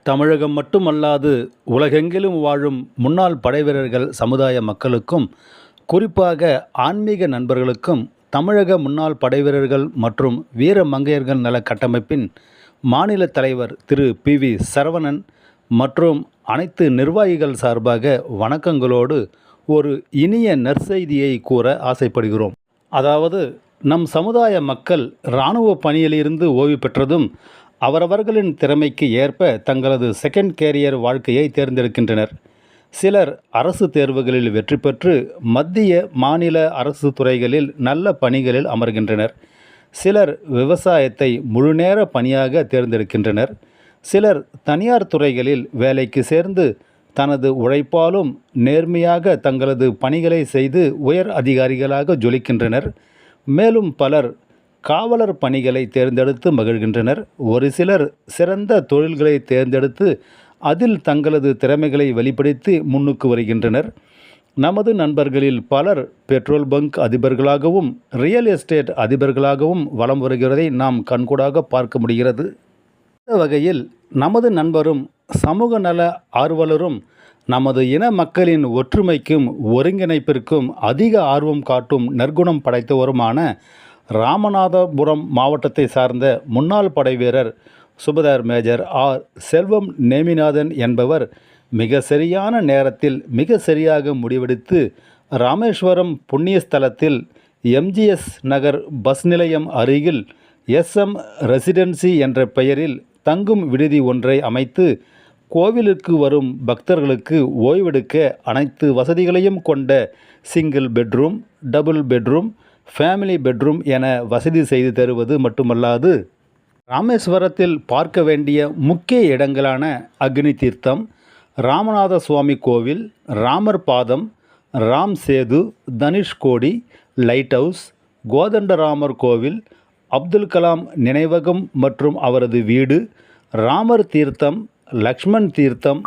தமிழகம் மட்டுமல்லாது உலகெங்கிலும் வாழும் முன்னாள் படைவீரர்கள் சமுதாய மக்களுக்கும், குறிப்பாக ஆன்மீக நண்பர்களுக்கும் தமிழக முன்னாள் படைவீரர்கள் மற்றும் வீர மங்கையர்கள் நல கட்டமைப்பின் மாநில தலைவர் திரு பி.வி. சரவணன் மற்றும் அனைத்து நிர்வாகிகள் சார்பாக வணக்கங்களோடு ஒரு இனிய நற்செய்தியை கூற ஆசைப்படுகிறோம். அதாவது, நம் சமுதாய மக்கள் இராணுவ பணியிலிருந்து ஓய்வு பெற்றதும் அவரவர்களின் திறமைக்கு ஏற்ப தங்களது செகண்ட் கேரியர் வாழ்க்கையை தேர்ந்தெடுக்கின்றனர். சிலர் அரசு தேர்வுகளில் வெற்றி பெற்று மத்திய மாநில அரசு துறைகளில் நல்ல பணிகளில் அமர்கின்றனர். சிலர் விவசாயத்தை முழுநேர பணியாக தேர்ந்தெடுக்கின்றனர். சிலர் தனியார் துறைகளில் வேலைக்கு சேர்ந்து தனது உழைப்பாலும் நேர்மையாக தங்களது பணிகளை செய்து உயர் அதிகாரிகளாக ஜொலிக்கின்றனர். மேலும் பலர் காவலர் பணிகளை தேர்ந்தெடுத்து மகிழ்கின்றனர். ஒரு சிலர் சிறந்த தொழில்களை தேர்ந்தெடுத்து அதில் தங்களது திறமைகளை வெளிப்படுத்தி முன்னுக்கு வருகின்றனர். நமது நண்பர்களில் பலர் பெட்ரோல் பங்க் அதிபர்களாகவும் ரியல் எஸ்டேட் அதிபர்களாகவும் வலம் வருகிறதை நாம் கண்கூடாக பார்க்க முடிகிறது. இந்த வகையில் நமது நண்பரும் சமூக நல ஆர்வலரும் நமது இன மக்களின் ஒற்றுமைக்கும் ஒருங்கிணைப்பிற்கும் அதிக ஆர்வம் காட்டும் நற்குணம் படைத்தவருமான ராமநாதபுரம் மாவட்டத்தை சார்ந்த முன்னாள் படைவீரர் சுபேதார் மேஜர் ஆர். செல்வம் நேமிநாதன் என்பவர் மிக சரியான நேரத்தில் மிக சரியாக முடிவெடுத்து ராமேஸ்வரம் புண்ணிய ஸ்தலத்தில் எம்.ஜி.எஸ். நகர் பஸ் நிலையம் அருகில் எஸ்.எம். ரெசிடென்சி என்ற பெயரில் தங்கும் விடுதி ஒன்றை அமைத்து கோவிலுக்கு வரும் பக்தர்களுக்கு ஓய்வெடுக்க அனைத்து வசதிகளையும் கொண்ட single bedroom, double bedroom, family bedroom என வசதி செய்து தருவது மட்டுமல்லாது, ராமேஸ்வரத்தில் பார்க்க வேண்டிய முக்கிய இடங்களான அக்னி தீர்த்தம், ராமநாத சுவாமி கோவில், ராமர் பாதம், ராம் சேது, தனுஷ்கோடி, லைட் ஹவுஸ், கோதண்டராமர் கோவில், அப்துல் கலாம் நினைவகம் மற்றும் அவரது வீடு, ராமர் தீர்த்தம், லக்ஷ்மண் தீர்த்தம்,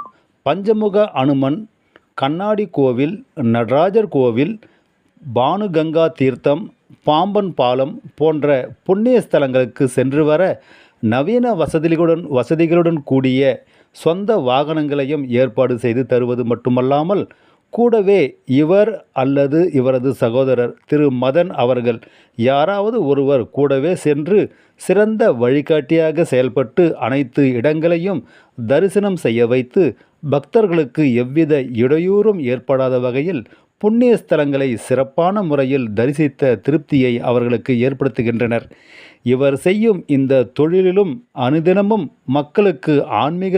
பஞ்சமுக அனுமன், கண்ணாடி கோவில், நடராஜர் கோவில், பானுகங்கா தீர்த்தம், பாம்பன் பாலம் போன்ற புண்ணிய ஸ்தலங்களுக்கு சென்று வர நவீன வசதிகளுடன் கூடிய சொந்த வாகனங்களையும் ஏற்பாடு செய்து தருவது மட்டுமல்லாமல், கூடவே இவர் அல்லது இவரது சகோதரர் திரு மதன் அவர்கள் யாராவது ஒருவர் கூடவே சென்று சிறந்த வழிகாட்டியாக செயல்பட்டு அனைத்து இடங்களையும் தரிசனம் செய்ய வைத்து பக்தர்களுக்கு எவ்வித இடையூறும் ஏற்படாத வகையில் புண்ணிய ஸ்தலங்களை சிறப்பான முறையில் தரிசித்த திருப்தியை அவர்களுக்கு ஏற்படுத்துகின்றனர். இவர் செய்யும் இந்த தொழிலிலும் அனுதினமும் மக்களுக்கு ஆன்மீக